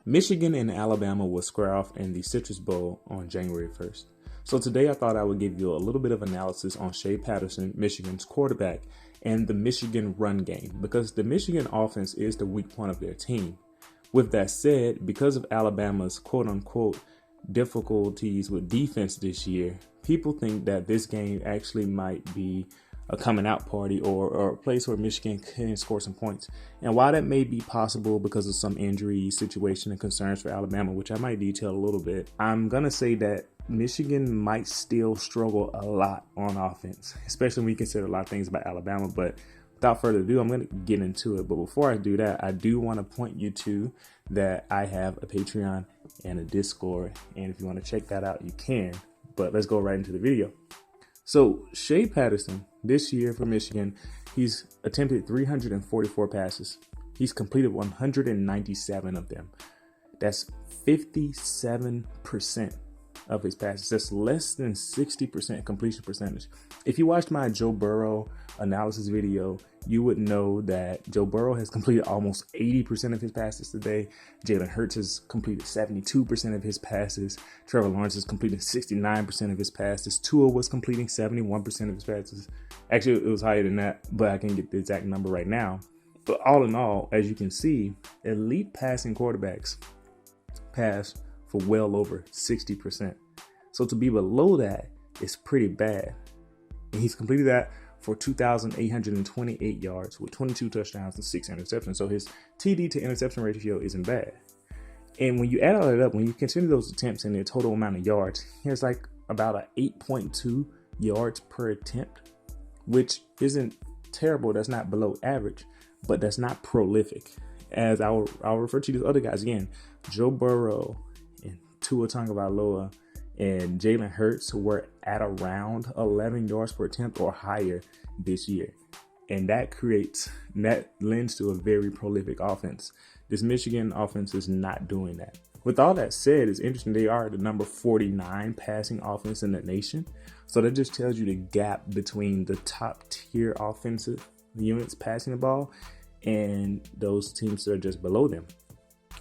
Michigan and Alabama will square off in the Citrus Bowl on January 1st. So today I thought I would give you a little bit of analysis on Shea Patterson, Michigan's quarterback, and the Michigan run game, because the Michigan offense is the weak point of their team. With that said, because of Alabama's quote-unquote difficulties with defense this year, people think that this game actually might be a coming out party or a place where Michigan can score some points. And while that may be possible because of some injury situation and concerns for Alabama, which I might detail a little bit, I'm going to say that Michigan might still struggle a lot on offense, especially when you consider a lot of things about Alabama. But without further ado, I'm going to get into it. But before I do that, I do want to point you to that I have a Patreon and a Discord. And if you want to check that out, you can. But let's go right into the video. So Shea Patterson, this year for Michigan, he's attempted 344 passes. He's completed 197 of them. That's 57% of his passes. That's less than 60% completion percentage. If you watched my Joe Burrow analysis video, you would know that Joe Burrow has completed almost 80% of his passes today. Jalen Hurts has completed 72% of his passes. Trevor Lawrence has completed 69% of his passes. Tua was completing 71% of his passes. Actually, it was higher than that, but I can't get the exact number right now. But all in all, as you can see, elite passing quarterbacks pass for well over 60%. So to be below that is pretty bad. And he's completed that for 2,828 yards with 22 touchdowns and 6 interceptions. So his TD to interception ratio isn't bad. And when you add all that up, when you consider those attempts and their total amount of yards, here's like about a 8.2 yards per attempt, which isn't terrible. That's not below average, but that's not prolific. As I'll refer to these other guys again, Joe Burrow and Tua Tagovailoa and Jalen Hurts were at around 11 yards per attempt or higher this year. And that lends to a very prolific offense. This Michigan offense is not doing that. With all that said, it's interesting. They are the number 49 passing offense in the nation. So that just tells you the gap between the top tier offensive units passing the ball and those teams that are just below them.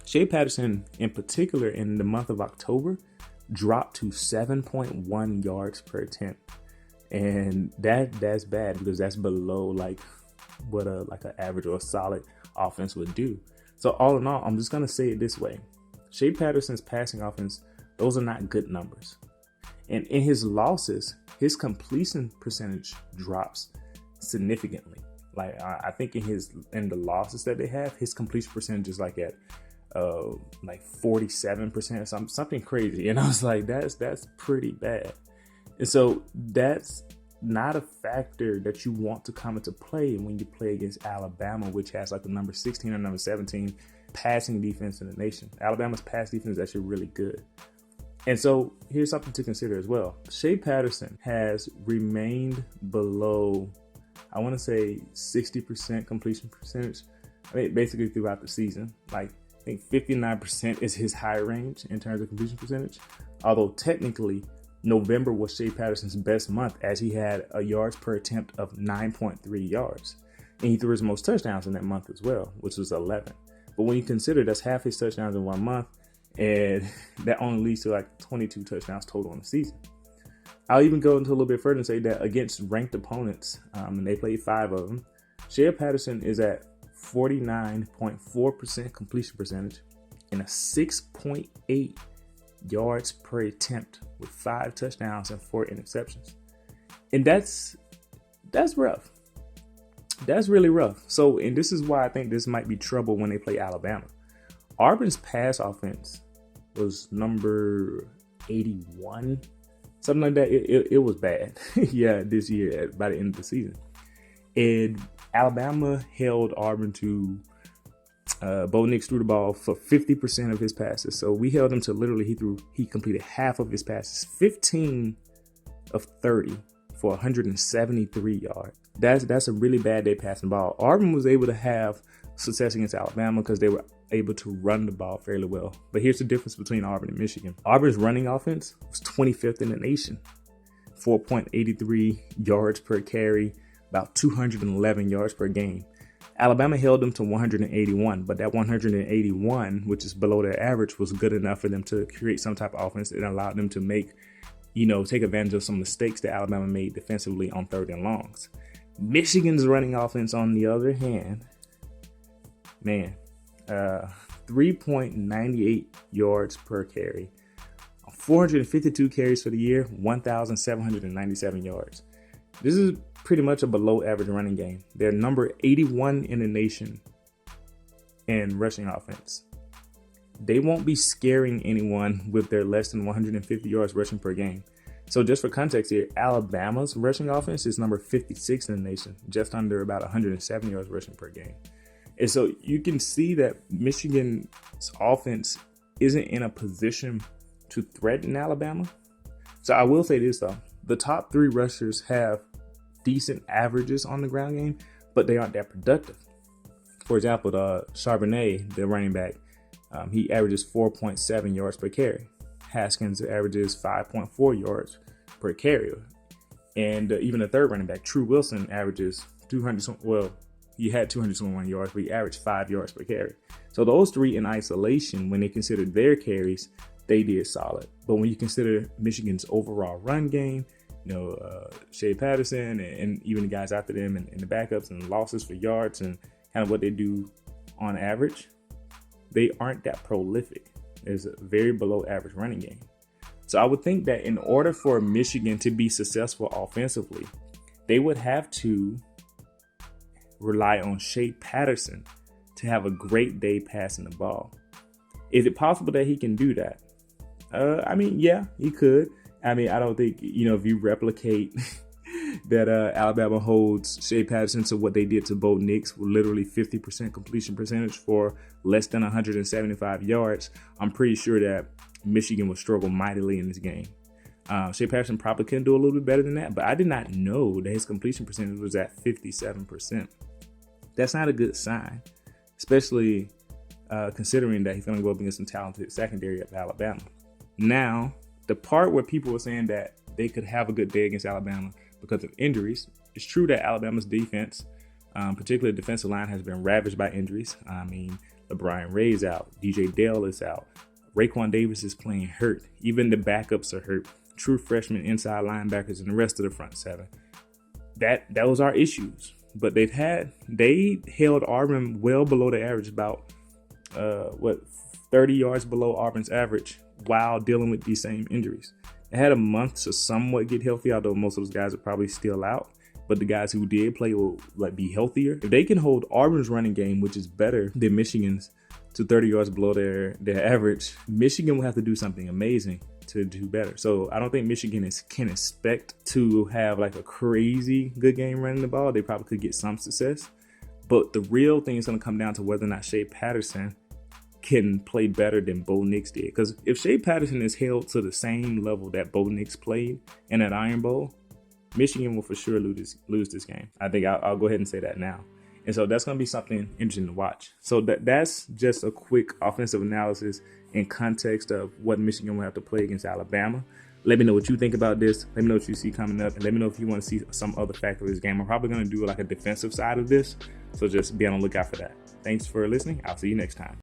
Shea Patterson, in particular, in the month of October, dropped to 7.1 yards per attempt, and that's bad because that's below like what an average or a solid offense would do. So all in all, I'm just gonna say it this way: Shea Patterson's passing offense, those are not good numbers. And in his losses, his completion percentage drops significantly. Like I think in the losses that they have, his completion percentage is like at like 47% or something crazy. And I was like, that's pretty bad. And so that's not a factor that you want to come into play when you play against Alabama, which has like the number 16 or number 17 passing defense in the nation. Alabama's pass defense is actually really good. And so here's something to consider as well. Shea Patterson has remained below, I want to say 60% completion percentage. I mean, basically throughout the season. Like, I think 59% is his high range in terms of completion percentage. Although technically, November was Shea Patterson's best month, as he had a yards per attempt of 9.3 yards. And he threw his most touchdowns in that month as well, which was 11. But when you consider that's half his touchdowns in 1 month, and that only leads to like 22 touchdowns total in the season. I'll even go into a little bit further and say that against ranked opponents, and they played 5 of them, Shea Patterson is at 49.4% completion percentage and a 6.8 yards per attempt with 5 touchdowns and 4 interceptions. And that's rough. That's really rough. So, and this is why I think this might be trouble when they play Alabama. Auburn's pass offense was number 81, something like that. It was bad. Yeah, this year by the end of the season. And Alabama held Auburn to Bo Nix threw the ball for 50% of his passes. So we held him to literally he completed half of his passes, 15 of 30 for 173 yards. That's a really bad day passing the ball. Auburn was able to have success against Alabama because they were able to run the ball fairly well. But here's the difference between Auburn and Michigan. Auburn's running offense was 25th in the nation, 4.83 yards per carry, about 211 yards per game. Alabama held them to 181, but that 181, which is below their average, was good enough for them to create some type of offense that allowed them to make, take advantage of some mistakes that Alabama made defensively on 3rd and longs. Michigan's running offense, on the other hand, 3.98 yards per carry. 452 carries for the year, 1,797 yards. This is pretty much a below average running game. They're number 81 in the nation in rushing offense. They won't be scaring anyone with their less than 150 yards rushing per game. So just for context here, Alabama's rushing offense is number 56 in the nation, just under about 107 yards rushing per game. And so you can see that Michigan's offense isn't in a position to threaten Alabama. So I will say this though, the top 3 rushers have decent averages on the ground game, but they aren't that productive. For example, Charbonnet, the running back, he averages 4.7 yards per carry. Haskins averages 5.4 yards per carry. And even the 3rd running back, True Wilson, averages 200. Well, he had 221 yards, but he averaged 5 yards per carry. So those 3 in isolation, when they considered their carries, they did solid. But when you consider Michigan's overall run game, Shea Patterson and even the guys after them and the backups and losses for yards and kind of what they do on average, they aren't that prolific. There's a very below average running game. So I would think that in order for Michigan to be successful offensively, they would have to rely on Shea Patterson to have a great day passing the ball. Is it possible that he can do that? Yeah, he could. I don't think, if you replicate that Alabama holds Shea Patterson to what they did to Bo Nix, with literally 50% completion percentage for less than 175 yards, I'm pretty sure that Michigan will struggle mightily in this game. Shea Patterson probably can do a little bit better than that, but I did not know that his completion percentage was at 57%. That's not a good sign, especially considering that he's going to go up against some talented secondary at Alabama. Now, the part where people were saying that they could have a good day against Alabama because of injuries, it's true that Alabama's defense, particularly the defensive line, has been ravaged by injuries. LeBron Ray's out. DJ Dale is out. Raekwon Davis is playing hurt. Even the backups are hurt. True freshman inside linebackers and the rest of the front 7. Those are issues. But they held Auburn well below the average, about 30 yards below Auburn's average, while dealing with these same injuries. They had a month to somewhat get healthy, although most of those guys are probably still out. But the guys who did play will be healthier. If they can hold Auburn's running game, which is better than Michigan's, to 30 yards below their average, Michigan will have to do something amazing to do better. So I don't think Michigan can expect to have a crazy good game running the ball. They probably could get some success. But the real thing is going to come down to whether or not Shea Patterson can play better than Bo Nix did. Because if Shea Patterson is held to the same level that Bo Nix played in that Iron Bowl, Michigan will for sure lose this game. I think I'll go ahead and say that now. And so that's going to be something interesting to watch. So that's just a quick offensive analysis in context of what Michigan will have to play against Alabama. Let me know what you think about this. Let me know what you see coming up. And let me know if you want to see some other factor of this game. I'm probably going to do a defensive side of this. So just be on the lookout for that. Thanks for listening. I'll see you next time.